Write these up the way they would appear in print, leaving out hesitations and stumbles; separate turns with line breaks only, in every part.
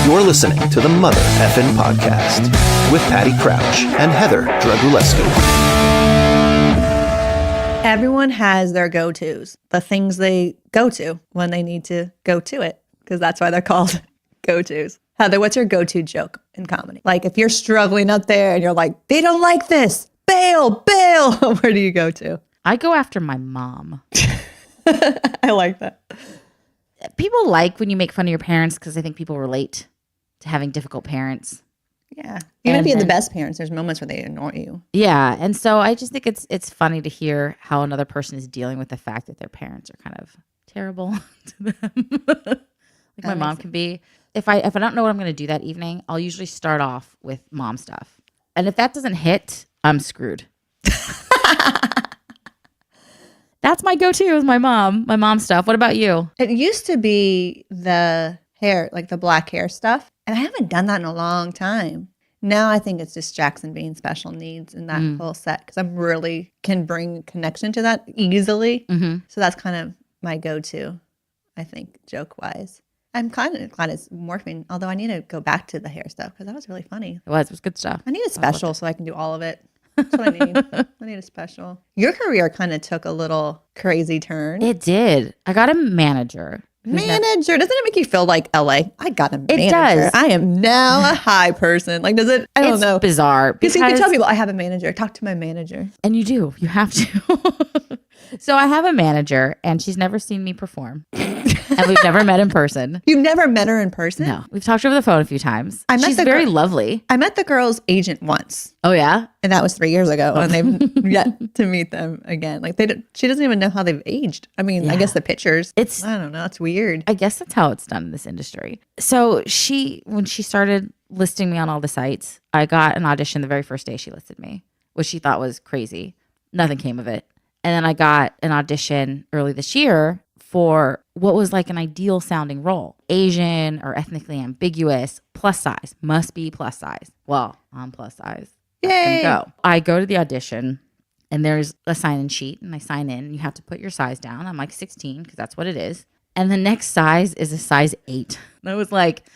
You're listening to the Mother Effin Podcast with Patti Crouch and Heather Dragulescu.
Everyone has their go-tos, the things they go to when they need to go to it, because that's why they're called go-tos. Heather, what's your go-to joke in comedy? Like if you're struggling up there and you're like, they don't like this, bail, where do you go to?
I go after my mom.
I like that.
People like when you make fun of your parents because I think people relate to having difficult parents.
Yeah. Even if you have the best parents, there's moments where they annoy you.
Yeah. And so I just think it's funny to hear how another person is dealing with the fact that their parents are kind of terrible to them. Like my mom can be. If I don't know what I'm going to do that evening, I'll usually start off with mom stuff. And if that doesn't hit, I'm screwed. That's my go-to is my mom stuff. What about you?
It used to be the hair, like the black hair stuff. And I haven't done that in a long time. Now I think it's just Jackson being special needs in that whole set because I'm really can bring connection to that easily. Mm-hmm. So that's kind of my go-to, I think, joke-wise. I'm kind of glad it's morphing, although I need to go back to the hair stuff because that was really funny.
It was good stuff.
I need a special so I can do all of it. That's what I need. I need a special. Your career kind of took a little crazy turn.
It did. I got a manager.
Manager? Doesn't it make you feel like LA? I got a manager.
It does.
I am now a high person. Like, does it? I don't know.
It's bizarre.
Because you can tell people, I have a manager. Talk to my manager.
And you do. You have to. So I have a manager, and she's never seen me perform. And we've never met in person.
You've never met her in person?
No. We've talked over the phone a few times. She's very lovely.
I met the girl's agent once.
Oh, yeah?
And that was 3 years ago. And they've yet to meet them again. Like, she doesn't even know how they've aged. I mean, I guess the pictures. I don't know. It's weird.
I guess that's how it's done in this industry. So when she started listing me on all the sites, I got an audition the very first day she listed me, which she thought was crazy. Nothing came of it. And then I got an audition early this year for what was like an ideal sounding role. Asian or ethnically ambiguous, plus size, must be plus size. Well, I'm plus size.
Yay.
I go to the audition and there's a sign-in sheet and I sign in. You have to put your size down. I'm like 16 because that's what it is. And the next size is a size 8. And I was like,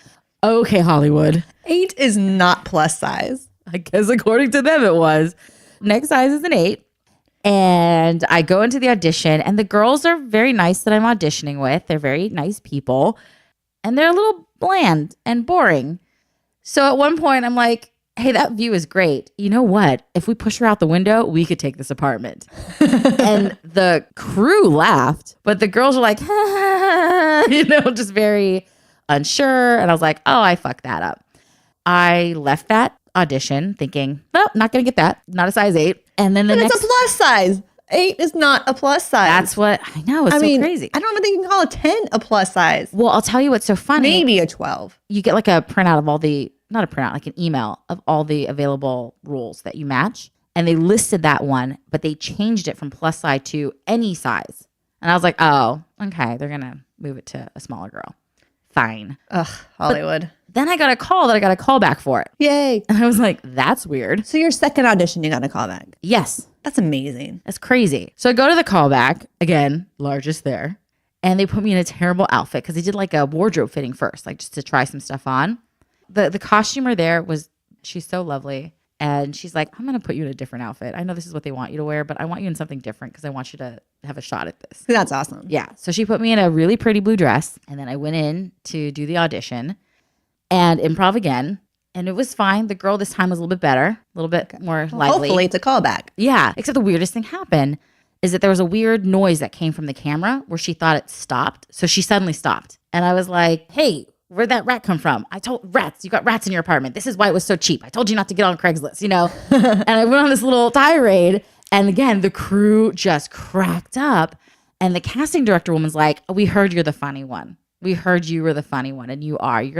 okay, Hollywood.
8 is not plus size.
I guess according to them it was. Next size is an 8. And I go into the audition and the girls are very nice that I'm auditioning with. They're very nice people and they're a little bland and boring. So at one point I'm like, hey, that view is great. You know what? If we push her out the window, we could take this apartment. And the crew laughed, but the girls were like, just very unsure. And I was like, oh, I fucked that up. I left that audition thinking, well, not going to get that. Not a size 8. And then
it's a plus size. 8 is not a plus size.
That's what I know. It's so crazy.
I don't even think you can call a 10 a plus size.
Well, I'll tell you what's so funny.
Maybe a 12.
You get like a printout of all the, not a printout, like an email of all the available rules that you match. And they listed that one, but they changed it from plus size to any size. And I was like, oh, okay. They're going to move it to a smaller girl. Fine.
Ugh, Hollywood.
But then I got a call that I got a call back for it.
Yay.
And I was like, that's weird.
So your second audition, you got a call back?
Yes.
That's amazing.
That's crazy. So I go to the callback, again, largest there. And they put me in a terrible outfit because they did like a wardrobe fitting first, like just to try some stuff on. The costumer there she's so lovely. And she's like, I'm going to put you in a different outfit. I know this is what they want you to wear, but I want you in something different because I want you to have a shot at this.
That's awesome.
Yeah. So she put me in a really pretty blue dress. And then I went in to do the audition and improv again. And it was fine. The girl this time was a little bit better, a little bit more lively.
Hopefully it's a callback.
Yeah. Except the weirdest thing happened is that there was a weird noise that came from the camera where she thought it stopped. So she suddenly stopped. And I was like, hey, where'd that rat come from? I told rats, you got rats in your apartment. This is why it was so cheap. I told you not to get on Craigslist, And I went on this little tirade. And again, the crew just cracked up. And the casting director woman's like, we heard you're the funny one. We heard you were the funny one. And you're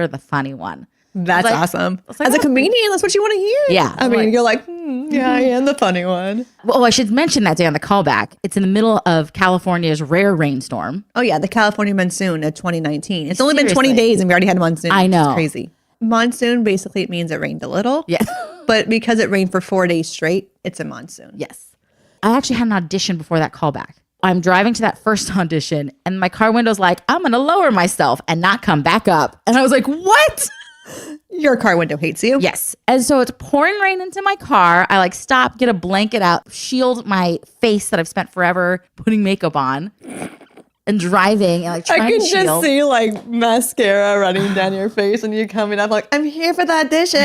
the funny one.
That's awesome. As a comedian, that's what you want to hear.
Yeah.
I mean, you're like, yeah, I am the funny one.
Well, I should mention that day on the callback. It's in the middle of California's rare rainstorm.
Oh, yeah. The California monsoon of 2019. It's only been 20 days and we already had a monsoon.
I know.
It's crazy. Monsoon, basically, it means it rained a little.
Yes.
But because it rained for 4 days straight, it's a monsoon.
Yes. I actually had an audition before that callback. I'm driving to that first audition and my car window's like, I'm going to lower myself and not come back up. And I was like, what?
Your car window hates you.
Yes. And so it's pouring rain into my car. I like stop, get a blanket out, shield my face that I've spent forever putting makeup on and driving and like trying
I can
to
just
shield.
see like mascara running down your face and you coming up like, I'm here for the audition.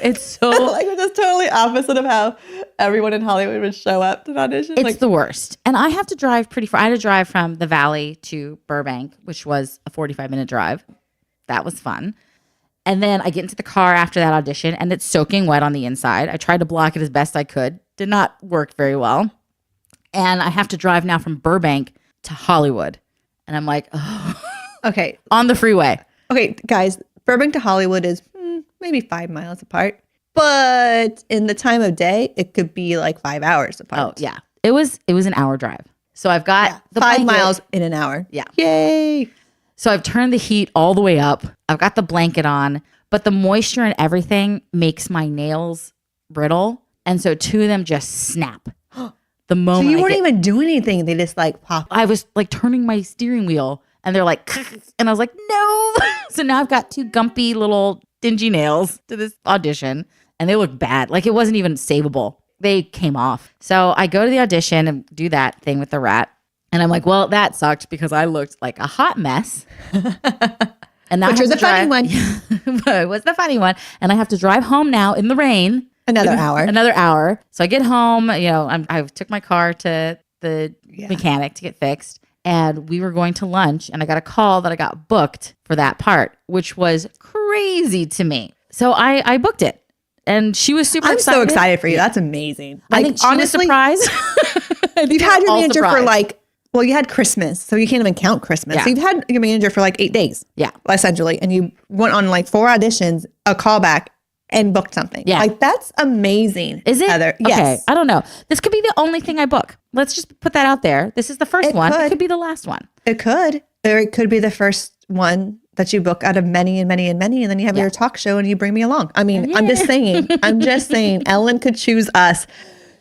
It's so
like it's just totally opposite of how everyone in Hollywood would show up to an audition.
it's
Like,
the worst. And I have to drive pretty far. I had to drive from the Valley to Burbank, which was a 45-minute drive. That was fun. And then I get into the car after that audition and it's soaking wet on the inside. I tried to block it as best I could. Did not work very well. And I have to drive now from Burbank to Hollywood. And I'm like, oh,
okay.
on the freeway.
Okay, guys, Burbank to Hollywood is maybe 5 miles apart. But in the time of day, it could be like 5 hours apart.
Oh, yeah. It was an hour drive. So I've got the
5
blanket.
miles in an hour.
Yeah.
Yay.
So I've turned the heat all the way up. I've got the blanket on, but the moisture and everything makes my nails brittle. And so two of them just snap. The moment
So you
I
weren't
get-
even doing anything. They just like pop.
I was like turning my steering wheel and they're like, and I was like, no. So now I've got two gumpy little dingy nails to this audition and they look bad. Like it wasn't even savable. They came off. So I go to the audition and do that thing with the rat. And I'm like, well, that sucked because I looked like a hot mess. And
But you're the funny one.
But it was the funny one. And I have to drive home now in the rain.
Another hour.
Another hour. So I get home, I took my car to the mechanic to get fixed. And we were going to lunch. And I got a call that I got booked for that part, which was crazy to me. So I booked it. And she was super excited.
I'm so excited for you. That's amazing.
I think she was surprised.
You've had your
all
manager for
surprised.
like, well, you had Christmas, so you can't even count Christmas.
Yeah.
So you've had your manager for like 8 days.
Yeah.
Essentially. And you went on like 4 auditions, a callback, and booked something.
Yeah.
Like that's amazing.
Is it?
Heather?
Okay.
Yes.
I don't know. This could be the only thing I book. Let's just put that out there. This is the first one. It
could.
could be the last one.
It could. Or it could be the first one that you book out of many and many and many. And then you have your talk show and you bring me along. I mean, I'm just saying. Ellen could choose us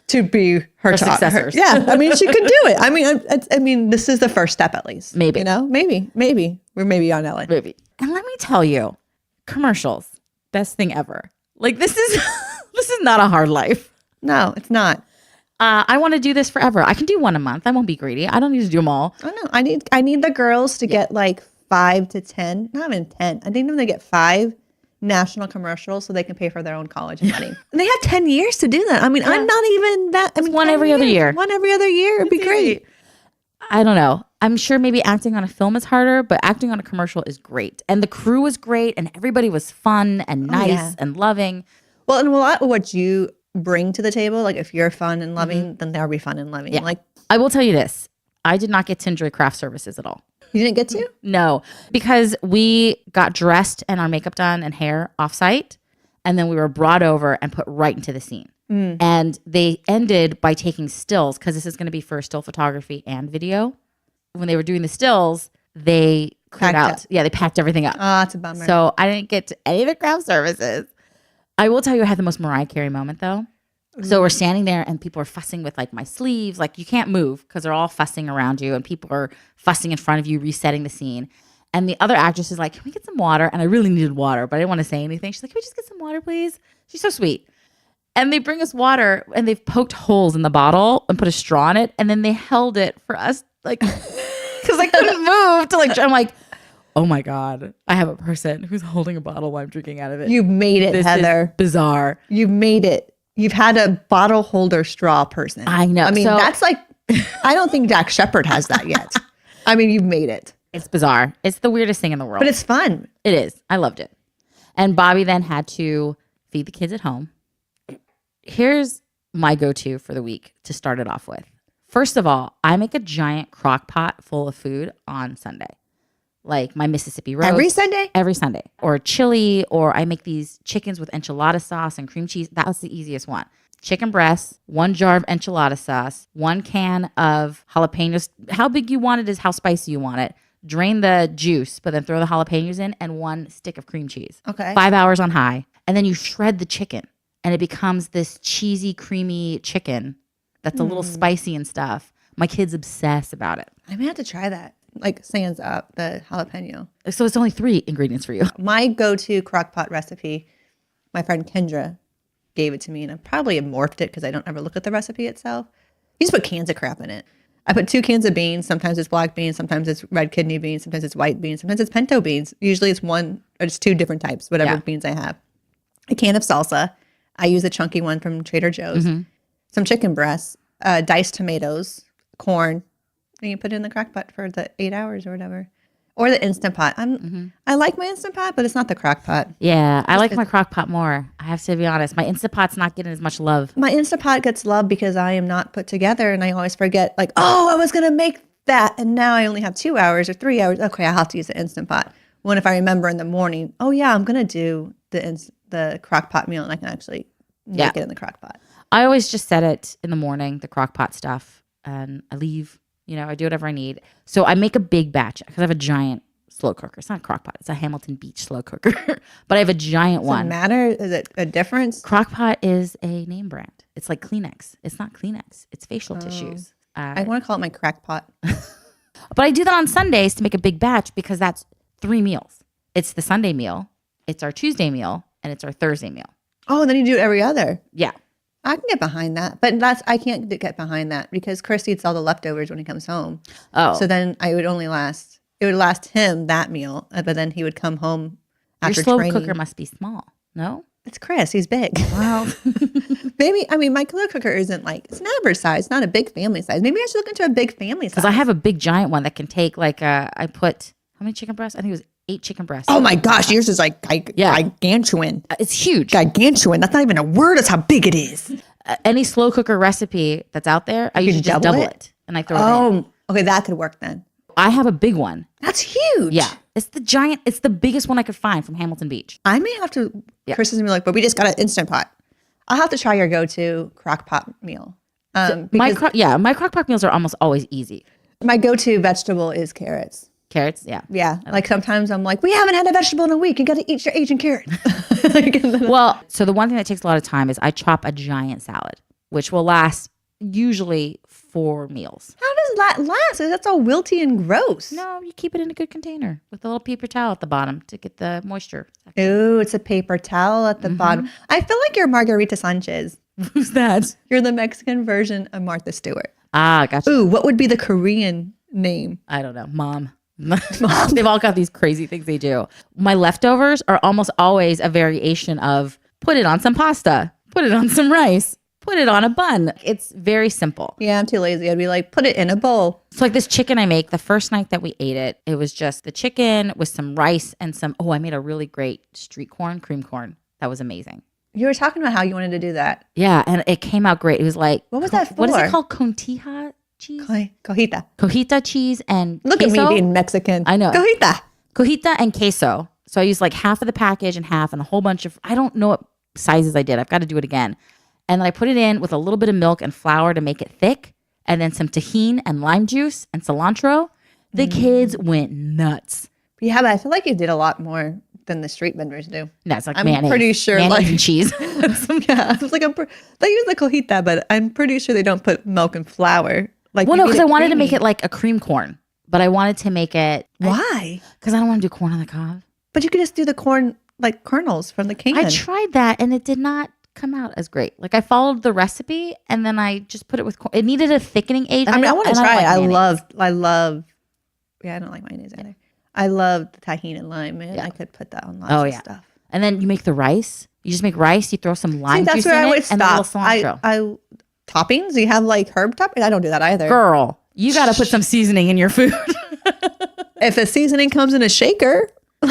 to be her
successors.
Yeah. I mean, she could do it. I mean, this is the first step at least.
Maybe.
You know, maybe. We're maybe on Ellen.
Maybe. And let me tell you, commercials, best thing ever. Like this is not a hard life.
No, it's not.
I want to do this forever. I can do one a month. I won't be greedy. I don't need to do them all.
Oh no, I need the girls to get like 5 to 10, not even 10. I need them to get 5 national commercials so they can pay for their own college money. And they have 10 years to do that. I mean, I'm not even that. I mean,
one
10
every other
years.
year.
One every other year. It'd be great.
I don't know. I'm sure maybe acting on a film is harder, but acting on a commercial is great. And the crew was great and everybody was fun and nice and loving.
Well, and a lot of what you bring to the table, like if you're fun and loving, then they'll be fun and loving.
Yeah.
Like
I will tell you this. I did not get to enjoy craft services at all.
you didn't get to?
No, because we got dressed and our makeup done and hair offsite, and then we were brought over and put right into the scene. And they ended by taking stills because this is going to be for still photography and video. When they were doing the stills, they cleared
Packed
out.
up.
Yeah, they packed everything up.
Oh, it's a bummer.
So I didn't get to any of the craft services. I will tell you, I had the most Mariah Carey moment though. So we're standing there and people are fussing with like my sleeves. Like you can't move because they're all fussing around you and people are fussing in front of you, resetting the scene. And the other actress is like, can we get some water? And I really needed water, but I didn't want to say anything. She's like, can we just get some water, please? She's so sweet. And they bring us water and they've poked holes in the bottle and put a straw in it. And then they held it for us like, because I couldn't move to like, I'm like, oh my God, I have a person who's holding a bottle while I'm drinking out of it.
You've made it,
This
Heather.
is bizarre.
You've made it. You've had a bottle holder straw person.
I know.
I mean,
So-
that's like, I don't think Dak Shepard has that yet. I mean, you've made it.
It's bizarre. It's the weirdest thing in the world.
But it's fun.
It is. I loved it. And Bobby then had to feed the kids at home. Here's my go-to for the week to start it off with. First of all, I make a giant crock pot full of food on Sunday. Like my Mississippi roast.
Every Sunday?
Every Sunday. Or chili, or I make these chickens with enchilada sauce and cream cheese. That was the easiest one. Chicken breasts, 1 jar of enchilada sauce, 1 can of jalapenos. How big you want it is how spicy you want it. Drain the juice, but then throw the jalapenos in, and 1 stick of cream cheese.
Okay.
5 hours on high. And then you shred the chicken, and it becomes this cheesy, creamy chicken that's a little spicy and stuff. My kids obsess about it.
I may have to try that. like sans up the jalapeno.
So it's only 3 ingredients for you.
My go-to crock pot recipe, my friend Kendra gave it to me, and I probably have morphed it because I don't ever look at the recipe itself. You just put cans of crap in it. I put 2 cans of beans. Sometimes it's black beans. Sometimes it's red kidney beans. Sometimes it's white beans. Sometimes it's pinto beans. Usually it's 1 or just 2 different types, whatever beans I have. A can of salsa. I use a chunky one from Trader Joe's. Some chicken breasts, diced tomatoes, corn. And you put it in the crock pot for the 8 hours or whatever. Or the Instant Pot. I like my Instant Pot, but it's not the crock pot.
Yeah, I like my crock pot more. I have to be honest. My Instant Pot's not getting as much love.
My Instant Pot gets love because I am not put together, and I always forget, like, oh, I was going to make that, and now I only have 2 hours or 3 hours. Okay, I'll have to use the Instant Pot. When if I remember in the morning, oh, yeah, I'm going to do the crock pot meal, and I can actually make it in the crock pot.
I always just set it in the morning, the crock pot stuff, and I leave. I do whatever I need. So I make a big batch because I have a giant slow cooker. It's not a crock pot. It's a Hamilton Beach slow cooker. But I have a giant one.
Does it matter? Is it a difference?
Crock pot is a name brand. It's like Kleenex. It's not Kleenex. It's facial tissues.
I want to call it my crack pot.
But I do that on Sundays to make a big batch because that's 3 meals. It's the Sunday meal. It's our Tuesday meal. And it's our Thursday meal.
Oh, and then you do it every other.
Yeah.
I can get behind that, but I can't get behind that because Chris eats all the leftovers when he comes home.
Oh,
so then it would last him that meal, but then he would come home after
your slow
training.
cooker must be small. No,
it's Chris. He's big.
Wow.
Maybe my slow cooker isn't it's an average size. It's not a big family size. Maybe I should look into a big family size.
Because I have a big giant one that can take I put how many chicken breasts? I think it was 8 chicken breasts.
Oh my gosh, yours is gigantuan.
It's huge.
Gigantuan. That's not even a word. That's how big it is.
Any slow cooker recipe that's out there, I usually just double it and I throw it in.
Oh, okay, that could work then.
I have a big one.
That's huge.
Yeah, it's the giant. It's the biggest one I could find from Hamilton Beach.
I may have to. Chris is gonna be like, but we just got an Instant Pot. I'll have to try your go-to crock pot meal.
My crock pot meals are almost always easy.
My go-to vegetable is carrots.
Carrots, yeah.
Yeah. Like sometimes I'm like, we haven't had a vegetable in a week. You got to eat your Asian carrot.
Well, so the one thing that takes a lot of time is I chop a giant salad, which will last usually 4 meals.
How does that last? That's all wilty and gross.
No, you keep it in a good container with a little paper towel at the bottom to get the moisture.
Ooh, it's a paper towel at the bottom. I feel like you're Margarita Sanchez.
Who's that?
You're the Mexican version of Martha Stewart.
Ah, gotcha.
Ooh, what would be the Korean name?
I don't know. Mom. They've all got these crazy things they do. My leftovers are almost always a variation of put it on some pasta, put it on some rice, put it on a bun. It's very simple.
Yeah, I'm too lazy. I'd be like, put it in a bowl.
So like this chicken I make, the first night that we ate it, it was just the chicken with some rice and I made a really great street corn, cream corn. That was amazing.
You were talking about how you wanted to do that.
Yeah, and it came out great. It was like,
what was that for?
What is it called? Contija cheese? Cojita cheese and
Look
queso?
at me being Mexican.
I know.
Cojita
and queso. So I used like half of the package and half and a whole bunch of, I don't know what sizes I did. I've got to do it again. And then I put it in with a little bit of milk and flour to make it thick. And then some tahini and lime juice and cilantro. The kids went nuts.
Yeah, but I feel like you did a lot more than the street vendors do.
No, it's like
I'm
mayonnaise.
pretty sure
mayonnaise and cheese.
Yeah, I was like, they use the cojita, but I'm pretty sure they don't put milk and flour. Like,
well, no, because I wanted to make it like a cream corn, but I wanted to make it.
Why?
Because I don't want to do corn on the cob.
But you could just do the corn like kernels from the can.
I tried that and it did not come out as great. Like I followed the recipe and then I just put it with corn. It needed a thickening agent.
I mean, I want to try it. I love. Yeah, I don't like mayonnaise either. I love the tahini and lime, man. Yeah. I could put that on lots of stuff. And
then you make the rice. You just make rice. You throw some lime juice in it and a little cilantro.
Toppings? Do you have like herb toppings? I don't do that either.
Girl, you got to put some seasoning in your food.
If the seasoning comes in a shaker.
I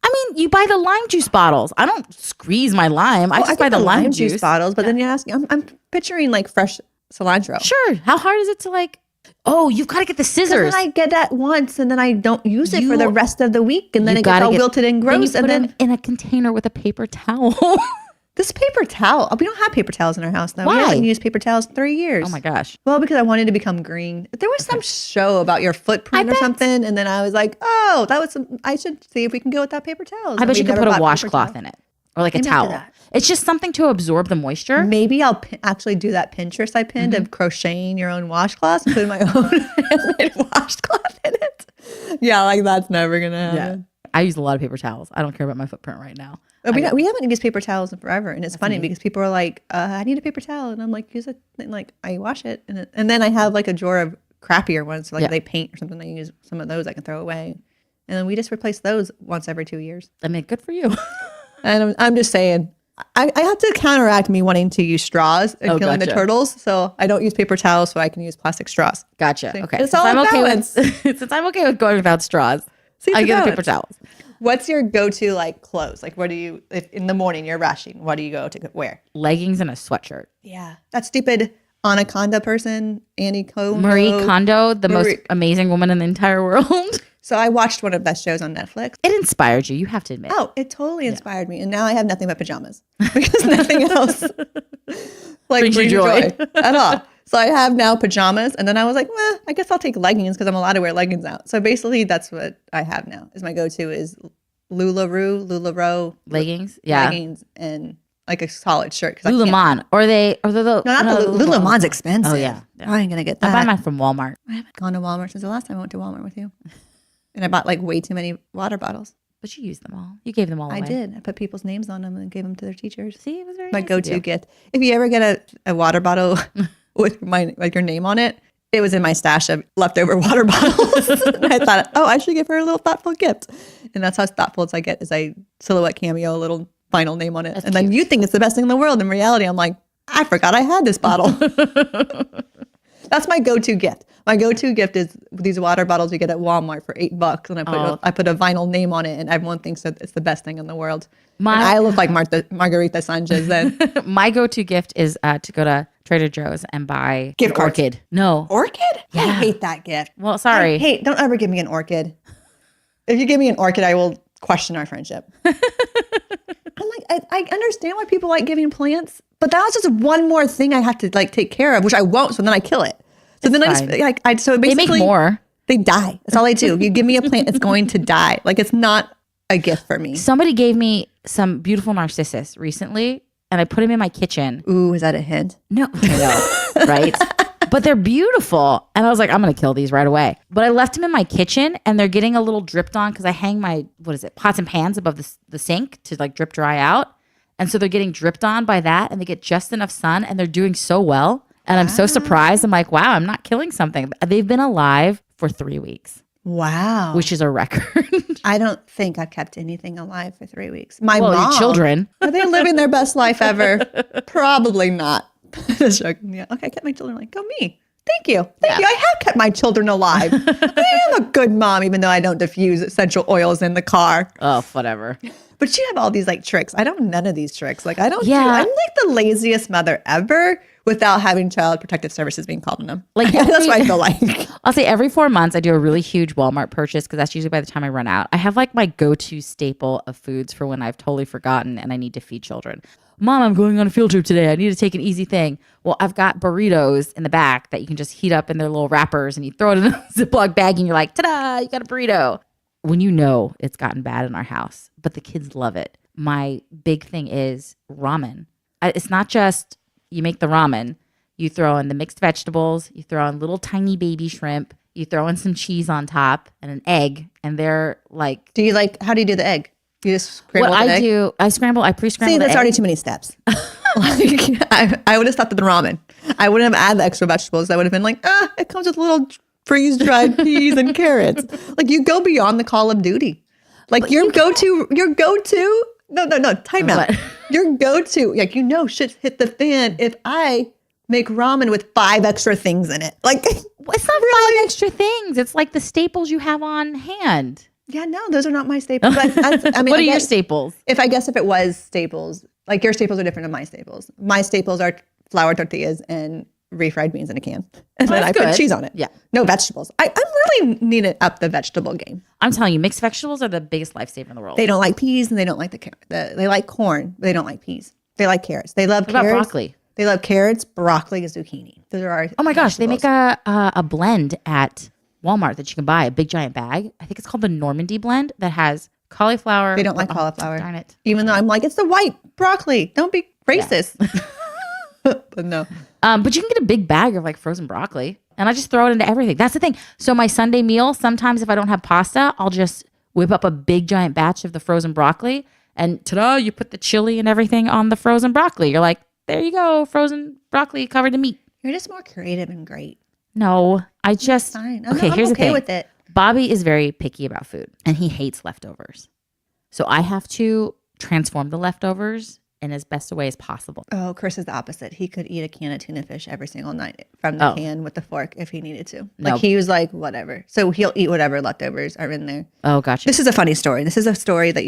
mean, you buy the lime juice bottles. I don't squeeze my lime. I just buy the lime juice
bottles. But then you ask, I'm picturing like fresh cilantro.
Sure. How hard is it to like? Oh, you've got to get the scissors.
Then I get that once, and then I don't use it for the rest of the week, and then it gets all wilted and gross.
And then in a container with a paper towel.
This paper towel. We don't have paper towels in our house now.
Why?
We haven't used paper towels in 3 years.
Oh my gosh.
Well, because I wanted to become green. There was some show about your footprint or something, and then I was like, oh, I should see if we can go without paper towels.
I bet you could put a washcloth in it. or like a
Maybe I'll do
towel.
that.
It's just something to absorb the moisture.
Maybe I'll actually do that Pinterest I pinned of crocheting your own washcloths and putting my own handmade washcloth in it. Yeah, like that's never going to happen.
I use a lot of paper towels. I don't care about my footprint right now.
We haven't used paper towels in forever. And it's funny because people are like, I need a paper towel. And I'm like, use it. And like, I wash it. And then I have like a drawer of crappier ones. So like they paint or something. I use some of those I can throw away. And then we just replace those once every 2 years.
I mean, good for you.
And I'm just saying, I have to counteract me wanting to use straws and killing the turtles. So I don't use paper towels so I can use plastic straws.
Gotcha.
So
Okay.
it's all a balance.
Since I'm okay with going without straws, I get the paper towels.
What's your go-to like clothes? Like what do you, if in the morning you're rushing, what do you go to wear?
Leggings and a sweatshirt.
Yeah. That stupid Anaconda person, Annie Kondo.
Marie Kondo, the most amazing woman in the entire world.
So I watched one of the best shows on Netflix.
It inspired you. You have to admit.
Oh, it totally inspired me. And now I have nothing but pajamas because nothing else like brings you joy at all. So I have now pajamas. And then I was like, well, I guess I'll take leggings because I'm allowed to wear leggings out. So basically that's what I have now is my go-to is LuLaRoe.
Leggings. Yeah.
Leggings and like a solid shirt.
Lululemon.
No, not the Lululemon's expensive.
Oh, yeah.
I ain't going to get that.
I buy mine from Walmart.
I haven't gone to Walmart since the last time I went to Walmart with you. And I bought like way too many water bottles.
But you used them all. You gave them all away.
I did. I put people's names on them and gave them to their teachers.
See, it was very
my
nice
go-to gift. If you ever get a water bottle with your name on it, it was in my stash of leftover water bottles. And I thought, I should give her a little thoughtful gift. And that's how thoughtful as I get is I silhouette cameo a little final name on it. That's and cute. Then you think it's the best thing in the world. In reality, I'm like, I forgot I had this bottle. That's my go-to gift. My go-to gift is these water bottles you get at Walmart for $8, and I put a vinyl name on it, and everyone thinks that it's the best thing in the world. And I look like Margarita Sanchez then.
My go-to gift is to go to Trader Joe's and buy
gift cards.
Orchid. No.
Orchid?
Yeah.
I hate that gift.
Well, sorry.
Don't ever give me an orchid. If you give me an orchid, I will question our friendship. I'm like, I understand why people like giving plants, but that was just one more thing I have to like take care of, which I won't. So then I kill it. So then so basically
they make more.
They die. That's all they do. If you give me a plant, it's going to die. Like it's not a gift for me.
Somebody gave me some beautiful narcissus recently, and I put them in my kitchen.
Ooh, is that a hint?
No, right? But they're beautiful, and I was like, I'm gonna kill these right away. But I left them in my kitchen, and they're getting a little dripped on because I hang my pots and pans above the sink to like drip dry out, and so they're getting dripped on by that, and they get just enough sun, and they're doing so well. And I'm so surprised. I'm like, wow, I'm not killing something. They've been alive for 3 weeks.
Wow.
Which is a record.
I don't think I've kept anything alive for 3 weeks. My
mom.
Your
children.
Are they living their best life ever? Probably not. Just joking. Yeah. Okay, I kept my children alive. Go me. Thank you. Thank you. I have kept my children alive. I am a good mom, even though I don't diffuse essential oils in the car.
Oh, whatever.
But you have all these like tricks. I don't have none of these tricks. Like I'm like the laziest mother ever without having child protective services being called on them. Like that's what I feel like.
I'll say every 4 months I do a really huge Walmart purchase because that's usually by the time I run out. I have like my go-to staple of foods for when I've totally forgotten and I need to feed children. Mom, I'm going on a field trip today. I need to take an easy thing. Well, I've got burritos in the back that you can just heat up in their little wrappers and you throw it in a Ziploc bag and you're like, ta-da, you got a burrito. When you know it's gotten bad in our house, but the kids love it. My big thing is ramen. It's not just you make the ramen. You throw in the mixed vegetables. You throw in little tiny baby shrimp. You throw in some cheese on top and an egg. And they're like...
How do you do the egg? You just scramble the egg?
I pre-scramble the egg.
See, that's already too many steps. I would have stopped at the ramen. I wouldn't have added the extra vegetables. I would have been like, it comes with little freeze-dried peas and carrots. Like you go beyond the Call of Duty. Like your go-to, no, time out. Your go-to, like shit's hit the fan if I make ramen with 5 extra things in it. Like
it's not really 5 extra things. It's like the staples you have on hand.
Yeah, no, those are not my staples. But I mean,
what are your staples?
If it was staples, like your staples are different than my staples. My staples are flour tortillas and refried beans in a can. And then I put cheese on it.
Yeah.
No vegetables. I'm really needing to up the vegetable game.
I'm telling you, mixed vegetables are the biggest lifesaver in the world.
They don't like peas and they don't like the carrot. They like corn, but they don't like peas. They like carrots. They love carrots.
What about broccoli?
They love carrots, broccoli, and zucchini. Those are our
Oh my gosh,
vegetables.
they make a blend at Walmart that you can buy, a big giant bag. I think it's called the Normandy blend that has Cauliflower.
They don't like
oh,
cauliflower.
Darn it.
Even though I'm like, it's the white broccoli. Don't be racist. But no.
But you can get a big bag of like frozen broccoli and I just throw it into everything. That's the thing. So my Sunday meal, sometimes if I don't have pasta, I'll just whip up a big giant batch of the frozen broccoli and ta-da, you put the chili and everything on the frozen broccoli. You're like, there you go, frozen broccoli covered in meat.
You're just more creative and great.
No, I just,
Fine.
here's the thing.
with it.
Bobby is very picky about food and he hates leftovers. So I have to transform the leftovers in as best a way as possible.
Oh, Chris is the opposite. He could eat a can of tuna fish every single night from the can with the fork if he needed to. Like
No.
he was like, whatever. So he'll eat whatever leftovers are in there.
Oh, gotcha.
This is a funny story. This is a story that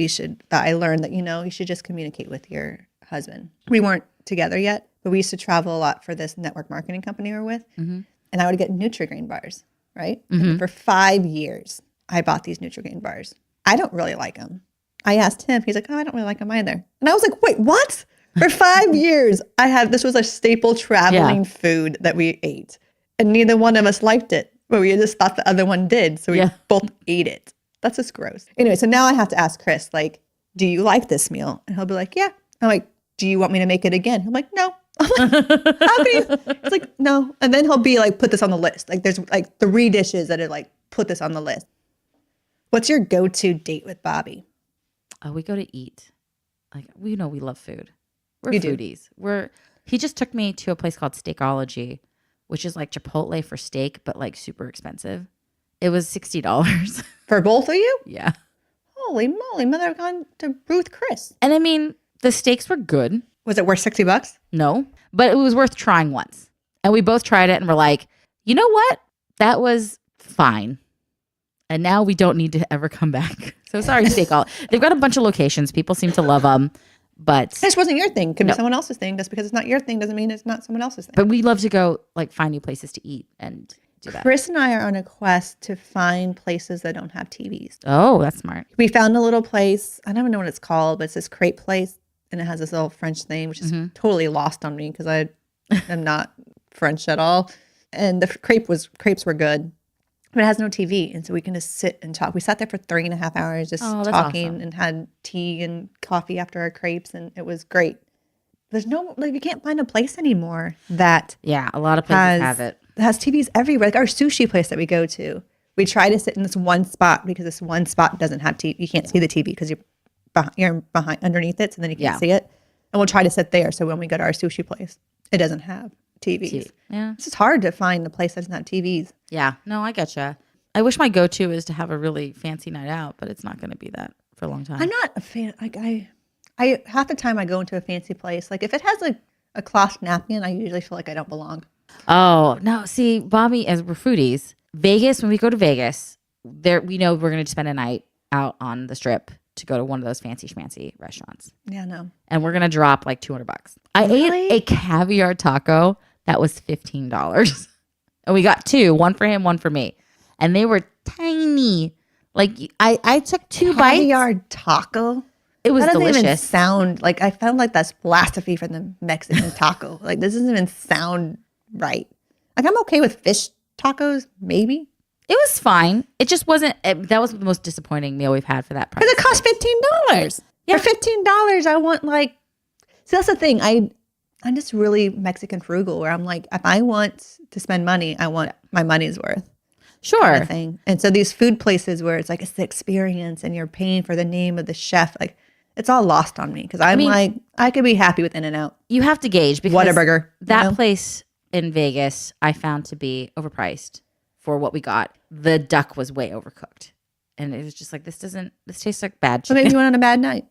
I learned that, you should just communicate with your husband. We weren't together yet, but we used to travel a lot for this network marketing company we were with. Mm-hmm. And I would get Nutri-Grain bars, right? Mm-hmm. And for 5 years, I bought these Nutri-Grain bars. I don't really like them. I asked him, he's like, oh, I don't really like them either. And I was like, wait, what? For 5 years, this was a staple traveling food that we ate. And neither one of us liked it, but we just thought the other one did. So we both ate it. That's just gross. Anyway, so now I have to ask Chris, like, do you like this meal? And he'll be like, yeah. I'm like, do you want me to make it again? I'm like, no. I'm like, how can you? He's like, no. And then he'll be like, put this on the list. Like there's like 3 dishes that are like, put this on the list. What's your go-to date with Bobby?
Oh, we go to eat. Like, we love food. We're
You do.
foodies. He just took me to a place called Steakology, which is like Chipotle for steak, but like super expensive. It was $60.
For both of you?
Yeah.
Holy moly, mother, I've gone to Ruth Chris.
And I mean, the steaks were good.
Was it worth $60?
No, but it was worth trying once. And we both tried it and we're like, you know what? That was fine. And now we don't need to ever come back. So sorry, Steakology. They've got a bunch of locations. People seem to love them. But
This wasn't your thing. Could be someone else's thing. Just because it's not your thing doesn't mean it's not someone else's thing.
But we love to go like find new places to eat and do that.
Chris and I are on a quest to find places that don't have TVs.
Oh, that's smart.
We found a little place. I don't even know what it's called, but it's this crepe place. And it has this little French name, which is totally lost on me because I am not French at all. And the crepes were good. But it has no TV. And so we can just sit and talk. We sat there for 3.5 hours just
that's
talking
awesome.
and had tea and coffee after our crepes. And it was great. There's you can't find a place anymore that
Yeah, a lot of places have it.
has TVs everywhere. Like our sushi place that we go to, we try to sit in this one spot because this one spot doesn't have TV. You can't see the TV because you're behind underneath it, so then you can't see it. And we'll try to sit there. So when we go to our sushi place, it doesn't have TVs.
Yeah.
It's just hard to find a place that doesn't have TVs.
Yeah. No, I getcha. I wish my go-to is to have a really fancy night out, but it's not going to be that for a long time.
I'm not a fan. Like I half the time I go into a fancy place, like if it has a cloth napkin, I usually feel like I don't belong.
Oh, no. See, Bobby, as we're foodies, Vegas, when we go to Vegas, we know we're going to spend a night out on the strip to go to one of those fancy schmancy restaurants.
Yeah, no.
And we're going to drop like $200. I
Really?
ate a caviar taco that was $15. And we got 2, one for him, one for me. And they were tiny. Like I took 2 bites.
Caviar taco?
It was
That doesn't even
delicious.
sound like I found like that's blasphemy from the Mexican taco. Like this doesn't even sound right. Like I'm okay with fish tacos, maybe.
It was fine. It just wasn't. That was the most disappointing meal we've had for that price.
Because it cost $15.
Yeah.
For $15, I want like. See, that's the thing. I'm just really Mexican frugal, where I'm like, if I want to spend money, I want my money's worth.
Sure.
Kind of thing. And so these food places where it's like it's the experience and you're paying for the name of the chef, like it's all lost on me because I'm like, I could be happy with In-N-Out.
You have to gauge because
Whataburger.
that place in Vegas I found to be overpriced for what we got. The duck was way overcooked. And it was just like, this tastes like bad
So
chicken.
maybe you went on a bad night.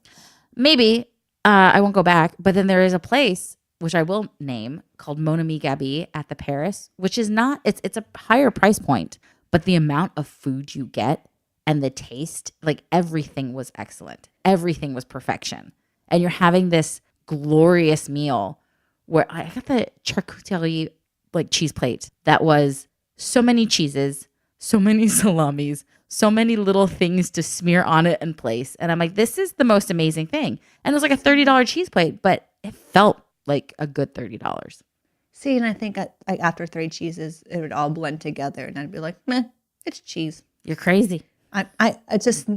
Maybe I won't go back. But then there is a place, which I will name, called Mon Ami Gabi at the Paris, which is not, it's a higher price point. But the amount of food you get and the taste, like everything was excellent. Everything was perfection. And you're having this glorious meal where I got the charcuterie like cheese plate that was so many cheeses, so many salamis, so many little things to smear on it and place. And I'm like, this is the most amazing thing. And it was like a $30 cheese plate, but it felt like a good $30.
See, and I think after 3 cheeses, it would all blend together, and I'd be like, meh, it's cheese.
You're crazy.
I just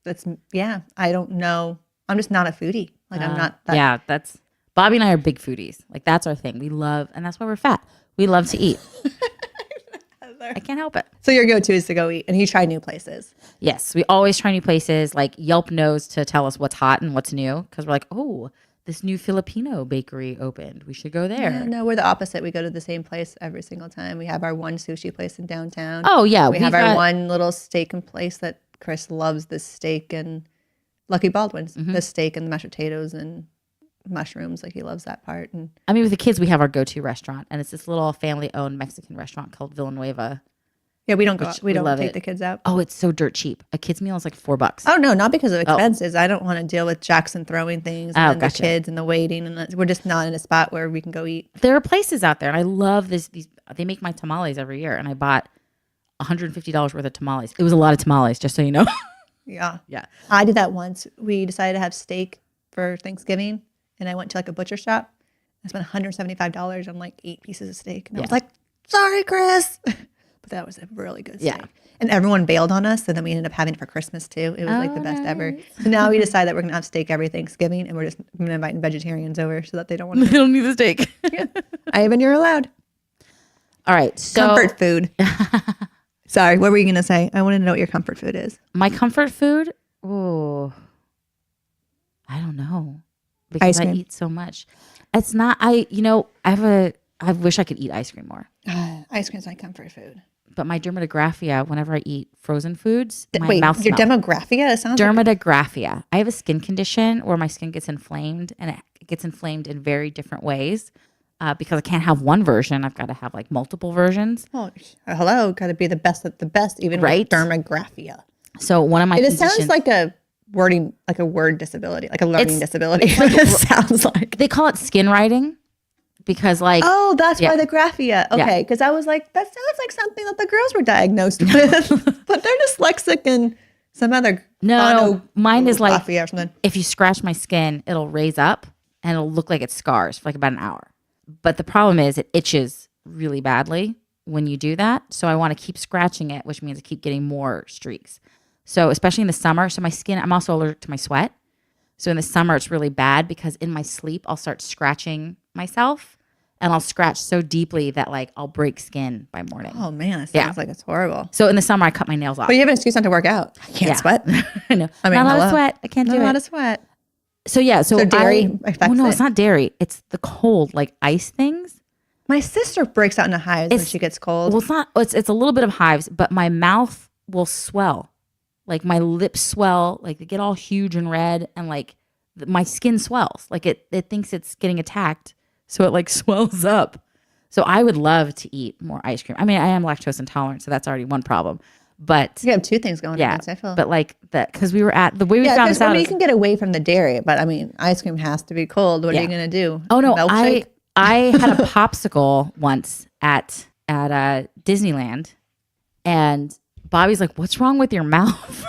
I don't know. I'm just not a foodie. Like I'm not that.
Yeah, that's Bobby and I are big foodies. Like that's our thing. We love, and that's why we're fat. We love to eat. I can't help it.
So your go-to is to go eat and you try new places.
Yes, we always try new places. Like Yelp knows to tell us what's hot and what's new because we're like, oh, this new Filipino bakery opened. We should go there.
Yeah, no, we're the opposite. We go to the same place every single time. We have our one sushi place in downtown.
Oh yeah,
we have our one little steak and place that Chris loves. The steak and Lucky Baldwin's, the steak and the mashed potatoes and mushrooms. Like he loves that part. And
I mean, with the kids, we have our go-to restaurant, and it's this little family-owned Mexican restaurant called Villanueva.
Yeah, we don't go. We don't take the kids out.
Oh, it's so dirt cheap. A kid's meal is like $4.
Oh no, not because of expenses. I don't want to deal with Jackson throwing things and the kids and the waiting, and we're just not in a spot where we can go eat.
There are places out there, and I love this. They make my tamales every year, and I bought $150 worth of tamales. It was a lot of tamales, just so you know.
Yeah.
I
did that once. We decided to have steak for Thanksgiving, and I went to like a butcher shop. I spent $175 on like 8 pieces of steak, and I was like, "Sorry, Chris." But that was a really good steak. Yeah. And everyone bailed on us. So then we ended up having it for Christmas too. It was like the best ever. So now we decided that we're going to have steak every Thanksgiving and we're just going to invite vegetarians over so that they don't want to.
They don't need the steak.
Ivan, you're allowed.
All right. So
comfort food. Sorry, what were you going to say? I want to know what your comfort food is.
My comfort food? Oh, I don't know. Because I eat so much. It's not, I wish I could eat ice cream more.
Ice cream is my comfort food.
But my dermatographia, whenever I eat frozen foods, my mouth smells.
Your demographia? It sounds
dermatographia. I have a skin condition where my skin gets inflamed, and it gets inflamed in very different ways because I can't have one version. I've got to have like multiple versions.
Oh, hello. Got to be the best at the best, even with dermographia.
So one of my
It sounds like a word disability, like a learning disability. It sounds like.
They call it skin writing. Because
oh, that's why the graphia. Okay, because I was like, that sounds like something that the girls were diagnosed with, but they're dyslexic and some other.
No, mine is like
or something.
If you scratch my skin, it'll raise up and it'll look like it's scars for like about an hour. But the problem is it itches really badly when you do that. So I want to keep scratching it, which means I keep getting more streaks. So especially in the summer, so my skin, I'm also allergic to my sweat. So in the summer, it's really bad because in my sleep, I'll start scratching myself and I'll scratch so deeply that like I'll break skin by morning.
Oh man, it sounds like it's horrible.
So in the summer, I cut my nails off.
But you have an excuse not to work out. I can't sweat.
I know. I mean, not a lot of sweat. I can't do it.
Not a lot of sweat.
So yeah, so
dairy affects
no,
it?
It's not dairy. It's the cold, like ice things.
My sister breaks out into hives when she gets cold.
Well, it's not. It's a little bit of hives, but my mouth will swell. Like my lips swell, like they get all huge and red, and like my skin swells. Like it thinks it's getting attacked, so it like swells up. So I would love to eat more ice cream. I mean, I am lactose intolerant, so that's already one problem. But
you have two things going on. I feel.
But like that, because we were at the way we found this out.
You can get away from the dairy, but I mean, ice cream has to be cold. What are you gonna do?
Oh no,
milkshake?
I had a popsicle once at Disneyland, and Bobby's like, "What's wrong with your mouth?"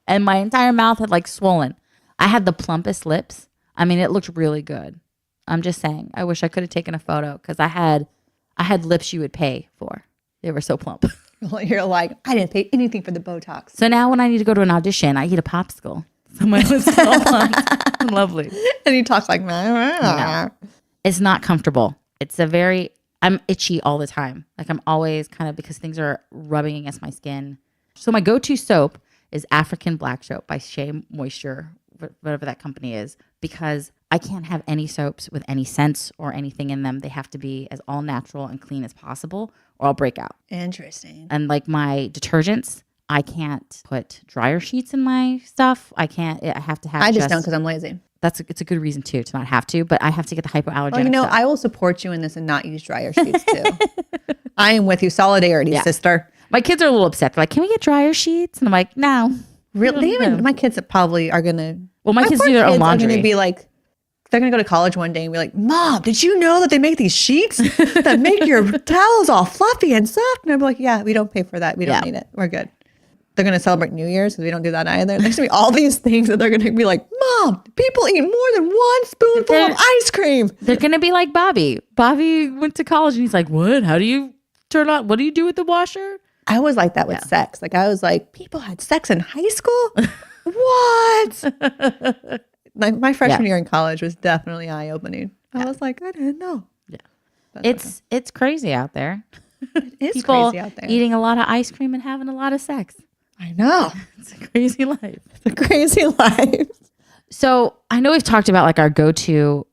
And my entire mouth had like swollen. I had the plumpest lips. I mean, it looked really good. I'm just saying. I wish I could have taken a photo because I had lips you would pay for. They were so plump.
Well, you're like, I didn't pay anything for the Botox.
So now when I need to go to an audition, I eat a popsicle. So my lips are all plumped and lovely.
And he talks like, no.
It's not comfortable. I'm itchy all the time. Like I'm always kind of, because things are rubbing against my skin. So my go-to soap is African Black Soap by Shea Moisture, whatever that company is, because I can't have any soaps with any scents or anything in them. They have to be as all natural and clean as possible or I'll break out.
Interesting.
And like my detergents, I can't put dryer sheets in my stuff. I have to have
I just don't because I'm lazy.
It's a good reason too to not have to, but I have to get the hypoallergenic.
Well,
stuff.
I will support you in this and not use dryer sheets too. I am with you. Solidarity, sister.
My kids are a little upset. They're like, "Can we get dryer sheets?" And I'm like, "No."
Really? My kids probably are gonna.
Well, my kids do their own laundry.
Are gonna be like, they're gonna go to college one day and be like, "Mom, did you know that they make these sheets that make your towels all fluffy and soft?" And I'm like, "Yeah, we don't pay for that. We don't need it. We're good." They're going to celebrate New Year's because we don't do that either. There's going to be all these things that they're going to be like, "Mom, people eat more than one spoonful of ice cream."
They're going to be like Bobby. Bobby went to college and he's like, "What? How do you turn on? What do you do with the washer?"
I was like that with sex. Like I was like, people had sex in high school? what? My freshman year in college was definitely eye-opening. I was like, I didn't know.
Yeah. It's crazy out there.
It is
People
crazy out there.
eating a lot of ice cream and having a lot of sex.
I know.
It's a crazy life.
It's a crazy life.
So I know we've talked about like our go-to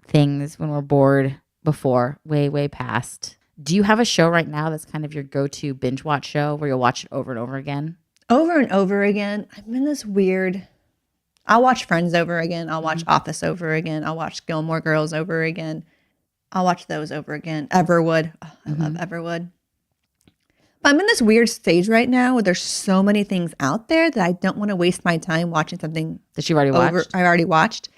things when we're bored before, way past. Do you have a show right now that's kind of your go-to binge watch show where you'll watch it over and over again?
Over and over again. I'm in this weird... I'll watch Friends over again. I'll watch Office over again. I'll watch Gilmore Girls over again. I'll watch those over again. Everwood. Oh, I love Everwood. But I'm in this weird stage right now where there's so many things out there that I don't want to waste my time watching something
that you've already watched.
I already watched.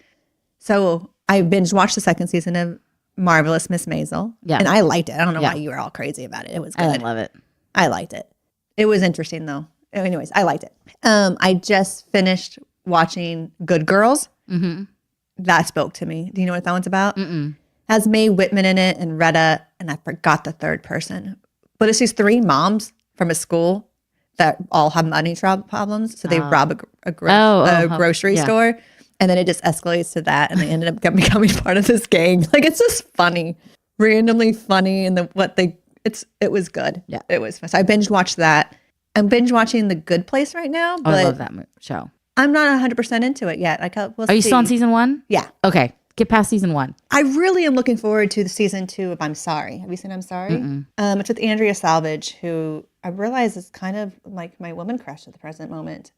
So I binge watched the second season of Marvelous Miss Maisel. Yeah. And I liked it. I don't know why you were all crazy about it. It was good.
I love it.
I liked it. It was interesting though. Anyways, I liked it. I just finished watching Good Girls. That spoke to me. Do you know what that one's about? Has Mae Whitman in it and Retta, and I forgot the third person. But it's these three moms from a school that all have money problems. So they rob a grocery store. And then it just escalates to that. And they ended up becoming part of this gang. Like, it's just funny. Randomly funny. And it was good. Yeah. It was fun. So I binge watched that. I'm binge watching The Good Place right now. But
I love that show.
I'm not 100% into it yet.
Are you still on season 1?
Yeah.
Okay. Get past season 1.
I really am looking forward to the season 2 of I'm Sorry. Have you seen I'm Sorry? It's with Andrea Salvage, who I realize is kind of like my woman crush at the present moment.